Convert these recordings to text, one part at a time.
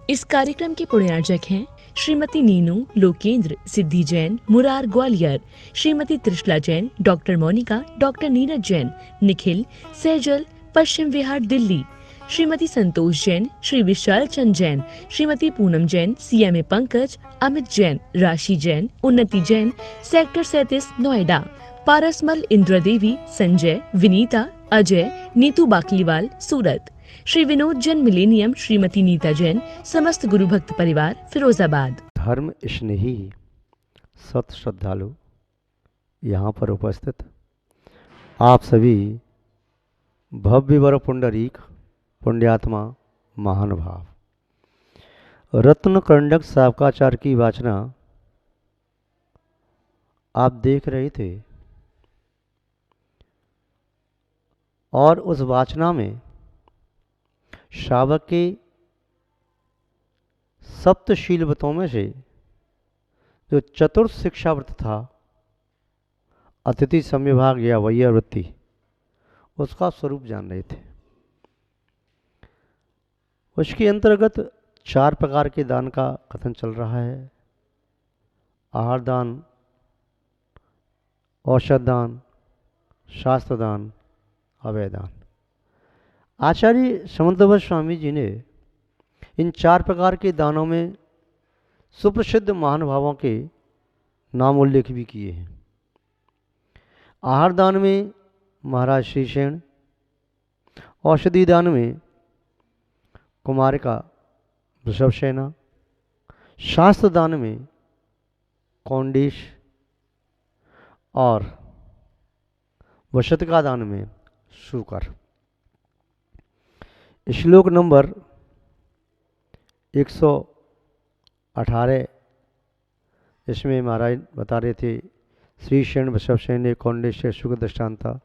इस कार्यक्रम के पुण्यार्जक हैं श्रीमती नीनू लोकेंद्र सिद्धि Jain Murar Gwalior, Shrimati Trishala Jain, doctor Monika, doctor Neeraj Jain, Nikhil Saizal Paschim Vihar Delhi, Shrimati Santosh Jain, Shri Vishal Chand Jain, Shrimati Poonam Jain, CMA Pankaj, Amit Jain, राशि जैन, उन्नति जैन, सेक्टर 37 नोएडा, पारसमल इंद्रा देवी, संजय, विनीता, अजय, नीतू बाकलीवाल सूरत, श्री विनोद जैन मिलेनियम, श्रीमती नीता जैन, समस्त गुरु भक्त परिवार फिरोजाबाद। धर्म स्नेही सत श्रद्धालु यहाँ पर उपस्थित आप सभी भव्य वर पुंडरीक पुण्यात्मा महानुभाव, रत्न कंडक सावकाचार की वाचना आप देख रहे थे और उस वाचना में शावक के सप्तशील व्रतों में से जो चतुर्थ शिक्षा व्रत था, अतिथि सम्यभाग या वैया वृत्ति, उसका स्वरूप जान रहे थे। उसके अंतर्गत 4 प्रकार के दान का कथन चल रहा है। आहार दान, औषध दान, शास्त्र दान, अभय दान। आचार्य समंतभट्ट स्वामी जी ने इन 4 प्रकार के दानों में सुप्रसिद्ध महानुभावों के नाम उल्लेख भी किए हैं। आहार दान में महाराज श्रीसेन, औषधि दान में कुमारिका वृषभसेना, शास्त्र दान में कौंडिश और वशतिका दान में शुकर। श्लोक नंबर 118, इसमें महाराज बता रहे थे श्रीसेन वृषभसेन कौंडिश शुक्र दृष्टान्ता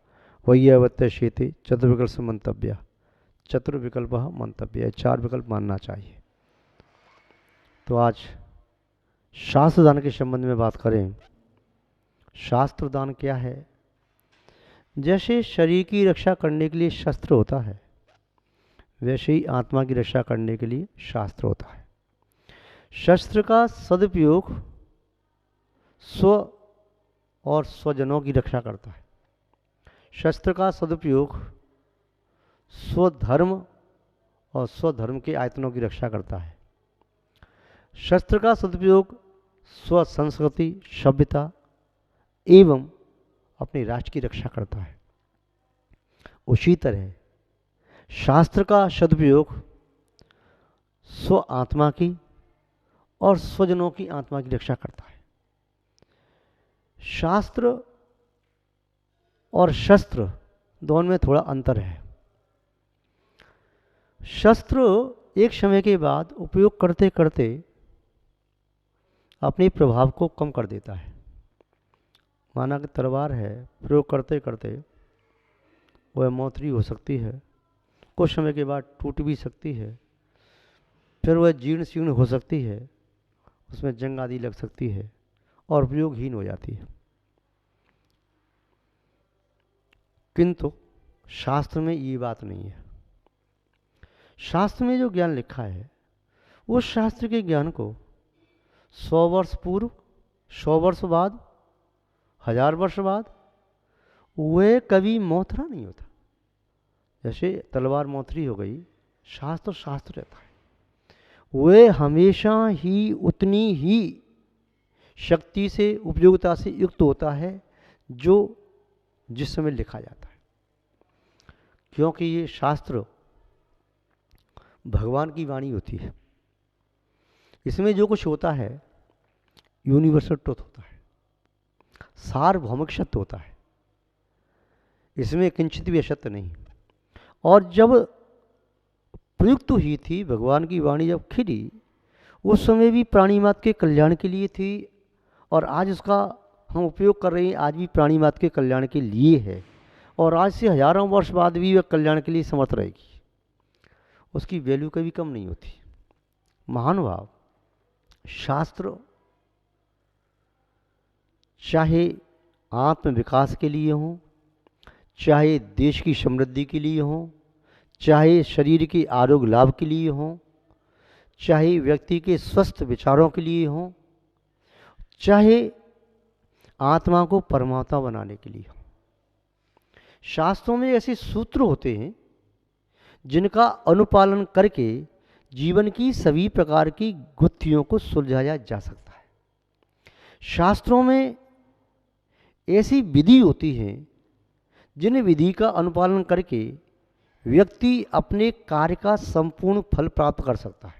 वैयावत्य शेते चतुर्विकल्प मंतव्य, चतुर्विकल्प मंतव्य, 4 विकल्प मानना चाहिए। तो आज शास्त्र दान के संबंध में बात करें। शास्त्र दान क्या है? जैसे शरीर की रक्षा करने के लिए शस्त्र होता है, वैसे ही आत्मा की रक्षा करने के लिए शास्त्र होता है। शस्त्र का सदुपयोग स्व और स्वजनों की रक्षा करता है। शस्त्र का सदुपयोग स्वधर्म और स्वधर्म के आयतनों की रक्षा करता है। शस्त्र का सदुपयोग स्व संस्कृति, सभ्यता एवं अपने राष्ट्र की रक्षा करता है। उसी तरह शास्त्र का सदुपयोग स्व आत्मा की और स्वजनों की आत्मा की रक्षा करता है। शास्त्र और शस्त्र दोनों में थोड़ा अंतर है। शस्त्र एक समय के बाद उपयोग करते करते अपने प्रभाव को कम कर देता है। माना कि तलवार है, प्रयोग करते करते वह मोतरी हो सकती है, कुछ समय के बाद टूट भी सकती है, फिर वह जीर्ण शीर्ण हो सकती है, उसमें जंग आदि लग सकती है और उपयोगहीन हो जाती है। किंतु शास्त्र में ये बात नहीं है। शास्त्र में जो ज्ञान लिखा है, उस शास्त्र के ज्ञान को 100 वर्ष पूर्व, 100 वर्ष बाद, 1000 वर्ष बाद वह कभी मोथरा नहीं होता। जैसे तलवार मोथरी हो गई, शास्त्र शास्त्र रहता है। वह हमेशा ही उतनी ही शक्ति से, उपयोगिता से युक्त होता है जो जिस समय लिखा जाता है। क्योंकि ये शास्त्र भगवान की वाणी होती है। इसमें जो कुछ होता है यूनिवर्सल ट्रुथ होता है, सार्वभौमिक सत्य होता है। इसमें किंचित भी असत्य नहीं। और जब प्रयुक्त हुई थी भगवान की वाणी, जब खिली, उस समय भी प्राणी मात्र के कल्याण के लिए थी और आज उसका हम उपयोग कर रहे हैं, आज भी प्राणी मात्र के कल्याण के लिए है और आज से हजारों वर्ष बाद भी वह कल्याण के लिए समर्थ रहेगी। उसकी वैल्यू कभी कम नहीं होती। महानुभाव, शास्त्र चाहे आत्म विकास के लिए हो, चाहे देश की समृद्धि के लिए हो, चाहे शरीर के आरोग्य लाभ के लिए हो, चाहे व्यक्ति के स्वस्थ विचारों के लिए हो, चाहे आत्मा को परमात्मा बनाने के लिए हो। शास्त्रों में ऐसे सूत्र होते हैं जिनका अनुपालन करके जीवन की सभी प्रकार की गुत्थियों को सुलझाया जा सकता है। शास्त्रों में ऐसी विधि होती है जिन विधि का अनुपालन करके व्यक्ति अपने कार्य का संपूर्ण फल प्राप्त कर सकता है।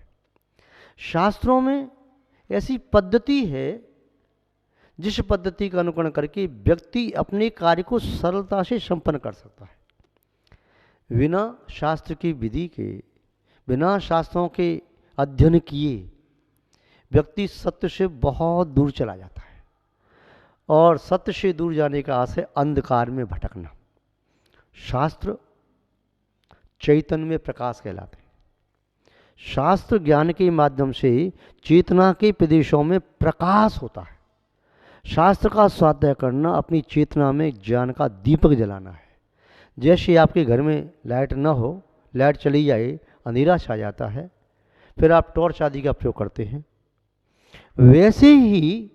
शास्त्रों में ऐसी पद्धति है जिस पद्धति का अनुकरण करके व्यक्ति अपने कार्य को सरलता से संपन्न कर सकता है। बिना शास्त्र की विधि के, बिना शास्त्रों के अध्ययन किए व्यक्ति सत्य से बहुत दूर चला जाता है, और सत्य से दूर जाने का अर्थ है अंधकार में भटकना। शास्त्र चैतन्य में प्रकाश कहलाते हैं। शास्त्र ज्ञान के माध्यम से चेतना के प्रदेशों में प्रकाश होता है। शास्त्र का स्वाध्याय करना अपनी चेतना में ज्ञान का दीपक जलाना है। जैसे आपके घर में लाइट न हो, लाइट चली जाए, अंधेरा छा जाता है, फिर आप टॉर्च आदि का प्रयोग करते हैं, वैसे ही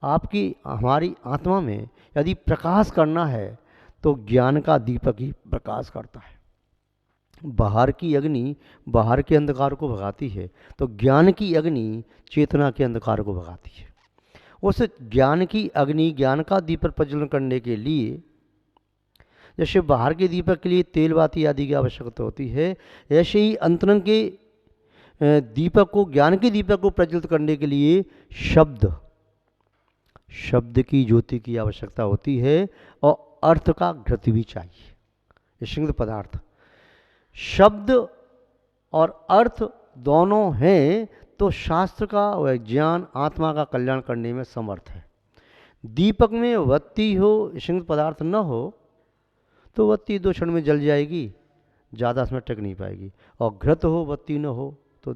आपकी हमारी आत्मा में यदि प्रकाश करना है तो ज्ञान का दीपक ही प्रकाश करता है। बाहर की अग्नि बाहर के अंधकार को भगाती है, तो ज्ञान की अग्नि चेतना के अंधकार को भगाती है। उस ज्ञान की अग्नि, ज्ञान का दीपक प्रज्वलन करने के लिए जैसे बाहर के दीपक के लिए तेल बाती आदि की आवश्यकता होती है, ऐसे ही अंतरंग के दीपक को, ज्ञान के दीपक को प्रज्वलित करने के लिए शब्द की ज्योति की आवश्यकता होती है, और अर्थ का घृत भी चाहिए। स्निग्ध पदार्थ, शब्द और अर्थ दोनों हैं तो शास्त्र का वह ज्ञान आत्मा का कल्याण करने में समर्थ है। दीपक में वत्ती हो, स्निग्ध पदार्थ न हो तो वत्ती 2 क्षण में जल जाएगी, ज़्यादा समय टिक नहीं पाएगी। और घृत हो, वत्ती न हो तो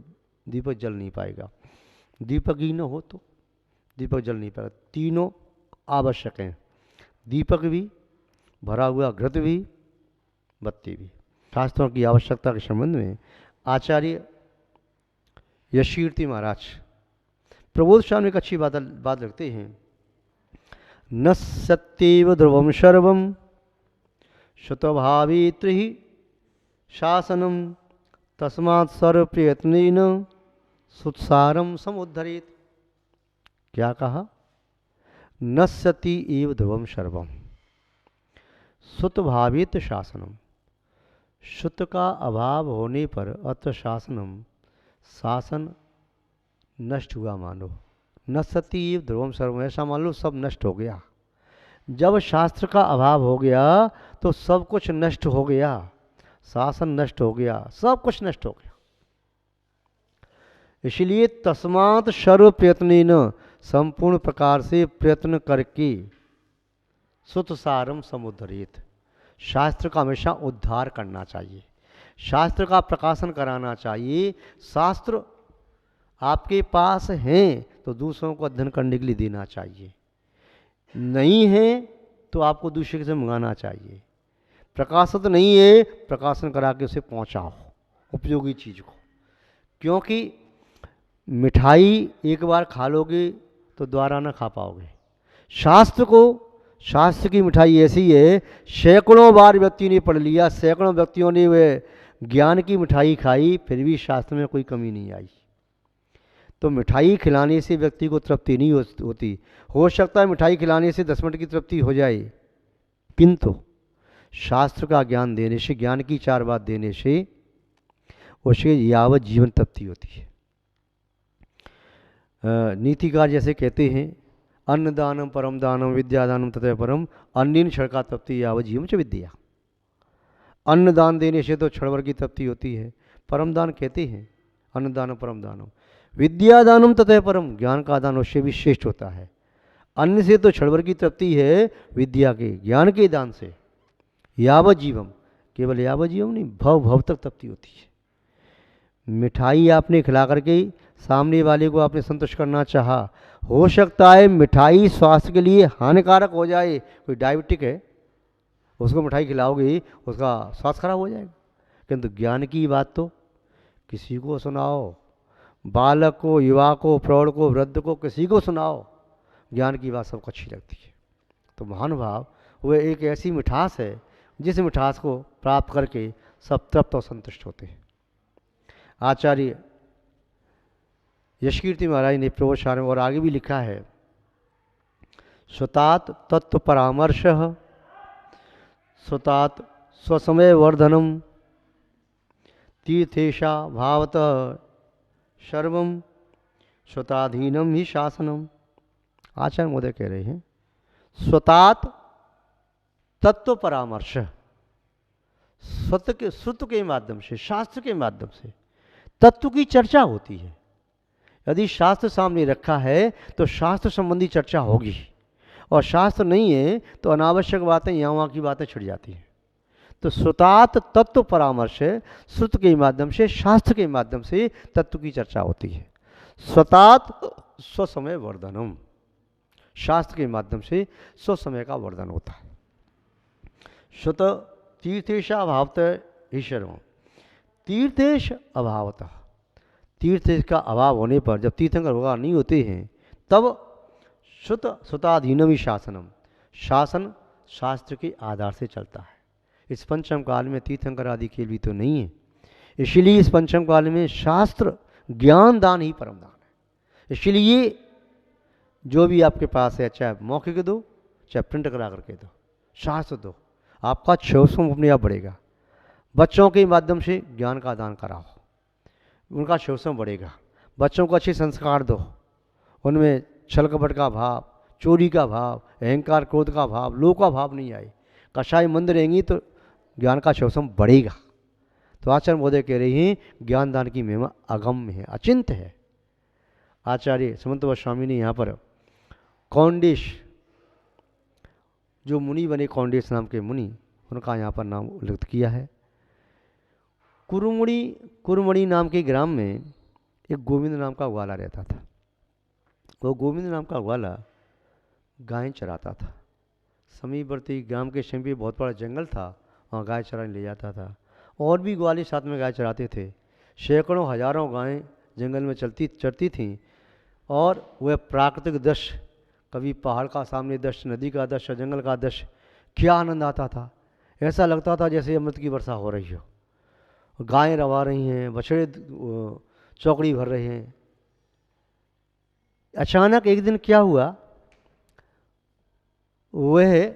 दीपक जल नहीं पाएगा। दीपक ही न हो तो दीपक जल नहीं पाएगा। तीनों आवश्यक हैं, दीपक भी, भरा हुआ घृत भी, बत्ती भी। शास्त्रों की आवश्यकता के संबंध में आचार्य यशीर्ति महाराज प्रबोध शाह में एक अच्छी बात रखते हैं। न सत्येव ध्रुवम सर्वम श्रुतभावेत्र ही शासनम तस्मात् सर्व प्रयत्नेन सुत्सारम समुद्धरेत। क्या कहा? नश्यति एव ध्रुवम सर्वम सुतभावेत शासनम। श्रुत का अभाव होने पर अत्र शासनम, शासन नष्ट हुआ मानो। नश्यति एव ध्रुवम सर्वम, ऐसा मान लो सब नष्ट हो गया। जब शास्त्र का अभाव हो गया तो सब कुछ नष्ट हो गया, शासन नष्ट हो गया, सब कुछ नष्ट हो गया। इसलिए तस्मात् सर्व प्रयत्नेन, संपूर्ण प्रकार से प्रयत्न करके, सुतसारम समुद्धरेत, शास्त्र का हमेशा उद्धार करना चाहिए, शास्त्र का प्रकाशन कराना चाहिए। शास्त्र आपके पास हैं तो दूसरों को अध्ययन करने के लिए देना चाहिए, नहीं है तो आपको दूसरे से मंगाना चाहिए। प्रकाशित नहीं है, प्रकाशन करा के उसे पहुंचाओ उपयोगी चीज़ को। क्योंकि मिठाई एक बार खा लोगे तो दोबारा ना खा पाओगे। शास्त्र की मिठाई ऐसी है, सैकड़ों बार व्यक्ति ने पढ़ लिया, सैकड़ों व्यक्तियों ने वे ज्ञान की मिठाई खाई, फिर भी शास्त्र में कोई कमी नहीं आई। तो मिठाई खिलाने से व्यक्ति को तृप्ति नहीं होती। हो सकता है मिठाई खिलाने से 10 मिनट की तृप्ति हो जाए, किंतु शास्त्र का ज्ञान देने से, ज्ञान की 4 बात देने से उसके यावत जीवन तृप्ति होती है। नीतिकार जैसे कहते हैं, अन्नदानम परम दानम विद्यादानम तथा परम अन्यन क्षण तृप्ति यावत जीवन च विद्या। अन्नदान देने से तो क्षण भर की तृप्ति होती है, परम दान कहते हैं अन्नदानम परम दानम, विद्यादानम तथा परम, ज्ञान का दान उससे भी श्रेष्ठ होता है। अन्न से तो क्षण भर की तृप्ति है, विद्या के, ज्ञान के दान से यावत जीवम, केवल यावत जीवम नहीं, भव तक तृप्ति होती है। मिठाई आपने खिला करके सामने वाले को आपने संतुष्ट करना चाहा, हो सकता है मिठाई स्वास्थ्य के लिए हानिकारक हो जाए। कोई डायबिटिक है, उसको मिठाई खिलाओगे उसका स्वास्थ्य खराब हो जाएगा। किंतु ज्ञान की बात तो किसी को सुनाओ, बालक को, युवा को, प्रौढ़ को, वृद्ध को, किसी को सुनाओ, ज्ञान की बात सबको अच्छी लगती है। तो महानुभाव वह एक ऐसी मिठास है जिस मिठास को प्राप्त करके सब तृप्त और संतुष्ट होते हैं। आचार्य यशकीर्ति महाराज ने प्रवचन में और आगे भी लिखा है, स्वतात तत्व परामर्श, स्वतात स्वसमय वर्धनम, तीर्थेशा भावतः सर्वम, स्वताधीनम ही शासनम। आचार्य महोदय कह रहे हैं, स्वतात तत्व परामर्श, श्रुत के माध्यम से, शास्त्र के माध्यम से तत्व की चर्चा होती है। यदि शास्त्र सामने रखा है तो शास्त्र संबंधी चर्चा होगी, और शास्त्र नहीं है तो अनावश्यक बातें यहाँ वहाँ की बातें छिड़ जाती हैं। तो श्रुतात तत्व परामर्श, श्रुत के माध्यम से, शास्त्र के माध्यम से तत्व की चर्चा होती है। स्वतात स्वसमय वर्धनम, शास्त्र के माध्यम से स्वसमय का वर्धन होता है। श्रुत तीर्थेश अभावतः ईश्वरम, तीर्थेश अभावतः, तीर्थेश का अभाव होने पर, जब तीर्थंकर होगा नहीं होते हैं, तब श्रुत श्रुताधीनम ही शासनम, शासन शास्त्र के आधार से चलता है। इस पंचम काल में तीर्थंकर आदि खेल भी तो नहीं है, इसलिए इस पंचम काल में शास्त्र ज्ञान दान ही परम दान है। इसलिए जो भी आपके पास है, चाहे मौखिक दो, चाहे प्रिंट करा करके दो, शास्त्र दो, आपका शोषण अपने आप बढ़ेगा। बच्चों के माध्यम से ज्ञान का दान कराओ, उनका शोषण बढ़ेगा। बच्चों को अच्छे संस्कार दो, उनमें छल कपट का भाव, चोरी का भाव, अहंकार क्रोध का भाव, लोभ का भाव नहीं आए। कषाय मंद रहेंगी तो ज्ञान का शोषण बढ़ेगा। तो आचार्य महोदय कह रहे हैं, ज्ञान दान की महिमा अगम्य है, अचिंत है। आचार्य सुमंत गोस्वामी ने यहाँ पर कौंडिश, जो मुनि बने कौंडिश नाम के मुनि, उनका यहाँ पर नाम उल्लेख किया है। कुरुमणि नाम के ग्राम में एक गोविंद नाम का ग्वाला रहता था। वो गोविंद नाम का ग्वाला गाय चराता था। समीपवर्ती ग्राम के समीप बहुत बड़ा जंगल था, वहाँ गाय चराने ले जाता था। और भी ग्वाले साथ में गाय चराते थे। सैकड़ों हजारों गायें जंगल में चरती थीं। और वह प्राकृतिक दृश्य, कभी पहाड़ का सामने दृश्य, नदी का दृश्य, जंगल का दृश्य, क्या आनंद आता था। ऐसा लगता था जैसे अमृत की वर्षा हो रही हो। गायें रवा रही हैं, बछड़े चौकड़ी भर रहे हैं। अचानक एक दिन क्या हुआ, वह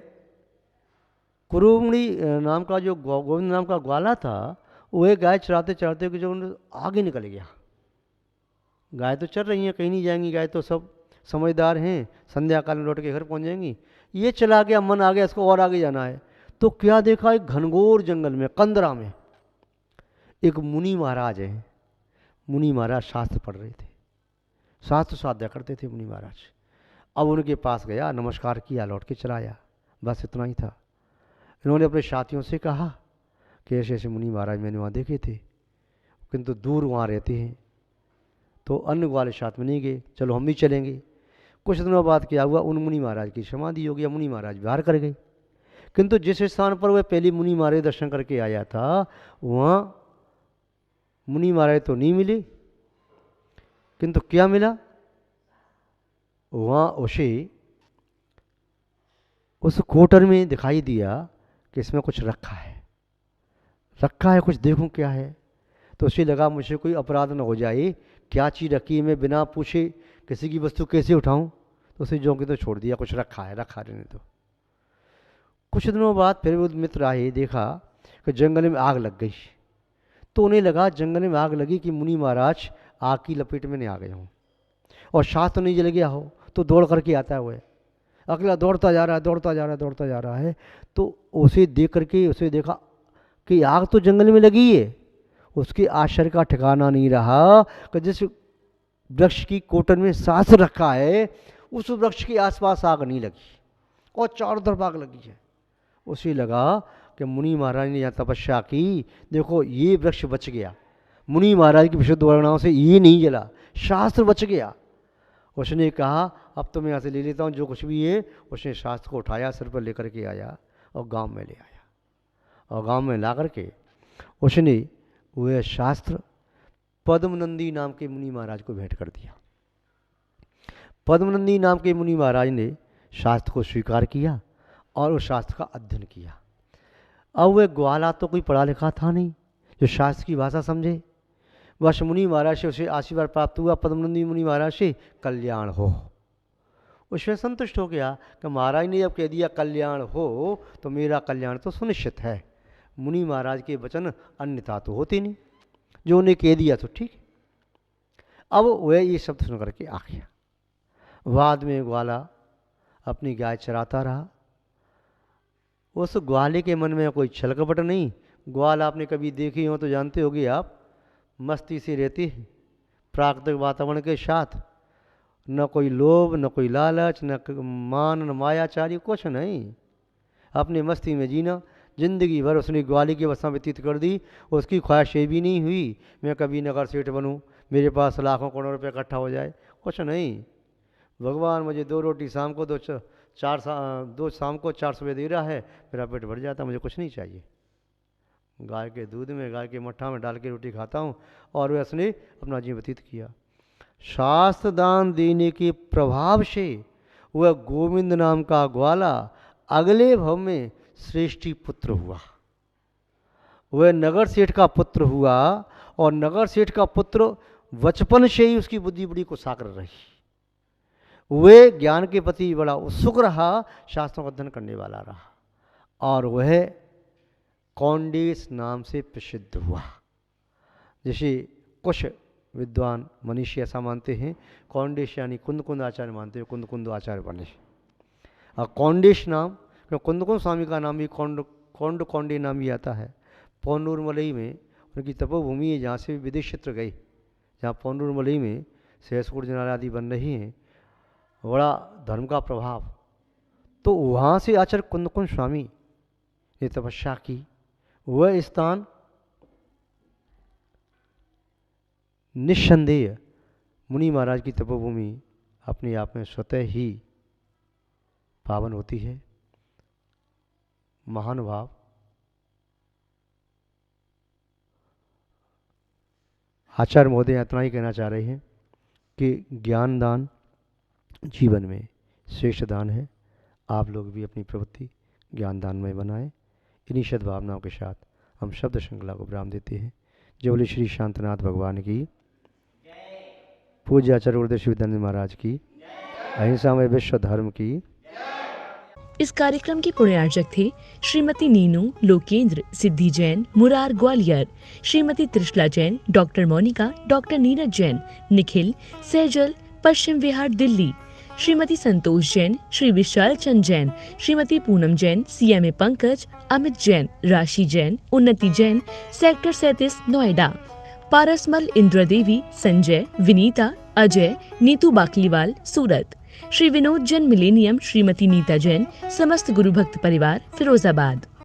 कुरुमणि नाम का जो गोविंद नाम का ग्वाला था, वह गाय चराते चराते जो आगे निकल गया। गाय तो चल रही हैं, कहीं नहीं जाएंगी, गाय तो सब समझदार हैं, संध्या काल में लौट के घर पहुंच जाएंगी। ये चला गया, मन आ गया इसको और आगे जाना है। तो क्या देखा, एक घनघोर जंगल में, कंदरा में एक मुनि महाराज है। मुनि महाराज शास्त्र पढ़ रहे थे, शास्त्र साध्या करते थे मुनि महाराज। अब उनके पास गया, नमस्कार किया, लौट के चला आया, बस इतना ही था। इन्होंने अपने साथियों से कहा कि ऐसे ऐसे मुनि महाराज मैंने वहाँ देखे थे, किंतु दूर वहाँ रहते हैं। तो अन्य वाले साथ में नहीं गए, चलो हम भी चलेंगे। कुछ दिनों बाद क्या हुआ, उन मुनि महाराज की समाधि हो गया, मुनि महाराज बाहर कर गए। किंतु जिस स्थान पर वह पहली मुनि महाराज दर्शन करके आया था, वहाँ मुनि महाराज तो नहीं मिले, किंतु क्या मिला, वहाँ उसे उस कोटर में दिखाई दिया कि इसमें कुछ रखा है कुछ, देखूं क्या है। तो उसे लगा मुझे कोई अपराध न हो जाए, क्या चीज़ रखी है, मैं बिना पूछे किसी की वस्तु कैसे उठाऊं। तो उसे जो कि तो छोड़ दिया, कुछ रखा रहने दो। कुछ दिनों बाद फिर वो मित्र आए, देखा कि जंगल में आग लग गई। तो उन्हें लगा जंगल में आग लगी कि मुनि महाराज आग की लपेट में नहीं आ गए हों और शास्त्र नहीं जल गया हो। तो दौड़ करके आता है वह, अगला दौड़ता जा रहा है। तो उसे देख करके उसे देखा कि आग तो जंगल में लगी है। उसके आश्चर्य का ठिकाना नहीं रहा कि जिस वृक्ष की कोटर में शास्त्र रखा है, उस वृक्ष के आसपास आग नहीं लगी और चारों तरफ आग लगी है। उसे लगा कि मुनि महाराज ने यहाँ तपस्या की, देखो ये वृक्ष बच गया, मुनि महाराज की विशुद्ध वर्णनाओं से ये नहीं जला, शास्त्र बच गया। उसने कहा अब तो मैं यहाँ से ले लेता हूँ जो कुछ भी है। उसने शास्त्र को उठाया, सिर पर लेकर के आया और गांव में ले आया। और गांव में ला करके उसने वह शास्त्र पद्मनंदी नाम के मुनि महाराज को भेंट कर दिया। पद्मनंदी नाम के मुनि महाराज ने शास्त्र को स्वीकार किया और उस शास्त्र का अध्ययन किया। अब वह ग्वाला तो कोई पढ़ा लिखा था नहीं जो शास्त्र की भाषा समझे। बस मुनि महाराज से उसे आशीर्वाद प्राप्त हुआ, पद्मनंदी मुनि महाराज से कल्याण हो। उसमें संतुष्ट हो गया कि महाराज ने जब कह दिया कल्याण हो तो मेरा कल्याण तो सुनिश्चित है। मुनि महाराज के वचन अन्यथा तो होते नहीं, जो उन्हें कह दिया तो ठीक। अब वह ये शब्द सुन करके आ गया। बाद में ग्वाला अपनी गाय चराता रहा। उस ग्वाले के मन में कोई छल कपट नहीं। ग्वाला आपने कभी देखी हो तो जानते होगे आप, मस्ती से रहती है प्राकृतिक वातावरण के साथ। न कोई लोभ, न कोई लालच, न मान, न मायाचारी, कुछ नहीं। अपनी मस्ती में जीना। जिंदगी भर उसने ग्वाली की अवस्था व्यतीत कर दी। उसकी ख्वाहिश ये भी नहीं हुई मैं कभी नगर सेठ बनूं, मेरे पास लाखों करोड़ों रुपये इकट्ठा हो जाए, कुछ नहीं। भगवान मुझे 2 रोटी शाम को, 2 शाम को 4 सुबह दे रहा है, मेरा पेट भर जाता, मुझे कुछ नहीं चाहिए। गाय के दूध में, गाय के मट्ठा में डाल के रोटी खाता हूँ। और वह उसने अपना जीवन व्यतीत किया। शास्त्र दान देने के प्रभाव से वह गोविंद नाम का ग्वाला अगले भव में श्रेष्ठी पुत्र हुआ। वह नगर सेठ का पुत्र हुआ और नगर सेठ का पुत्र बचपन से ही उसकी बुद्धि बड़ी कुशाग्र रही। वह ज्ञान के प्रति बड़ा उत्सुक रहा, शास्त्रों का अध्ययन करने वाला रहा और वह कौंडेश नाम से प्रसिद्ध हुआ। जैसे कुछ विद्वान मनीषी ऐसा मानते हैं, कौंडेश यानी कुंद आचार्य मानते हैं, कुंद आचार्य बने। और कौंडेश नाम, कुंद स्वामी का नाम भी कौंडे नाम ही आता है। पौनूर मलई में उनकी तपोभूमि है, जहाँ से विदेश क्षेत्र गई, जहाँ पौनूर मलई में सहसपुर जनालय आदि बन रही हैं, बड़ा धर्म का प्रभाव। तो वहाँ से आचार्य कुंद स्वामी ने तपस्या की। वह स्थान निस्संदेह मुनि महाराज की तपोभूमि अपने आप में स्वतः ही पावन होती है। महानुभाव आचार्य महोदय इतना ही कहना चाह रहे हैं कि ज्ञान दान जीवन में श्रेष्ठ दान है। आप लोग भी अपनी प्रवृत्ति ज्ञान दान में बनाएं। इन्हीं सद्भावनाओं के साथ हम शब्द श्रृंखला को विराम देते हैं। जय बोले श्री शांतनाथ भगवान की, पूज्य आचार्य गुरुदेव शिवानंद महाराज की, अहिंसा में विश्व धर्म की। इस कार्यक्रम के पुण्यार्चक थे श्रीमती नीनू लोकेंद्र सिद्धि Jain Murar Gwalior, Shrimati Trishala Jain, doctor Monika, doctor Neeraj Jain, Nikhil Saizal Paschim Vihar Delhi, Shrimati Santosh Jain, Shri Vishal Chand Jain, Shrimati Poonam Jain, CMA Pankaj, Amit Jain, राशि जैन, उन्नति जैन, सेक्टर 37 नोएडा, पारसमल इंद्र देवी, संजय, विनीता, अजय, नीतू बाकलीवाल सूरत, श्री विनोद जैन मिलेनियम, श्रीमती नीता जैन, समस्त गुरु भक्त परिवार फिरोजाबाद।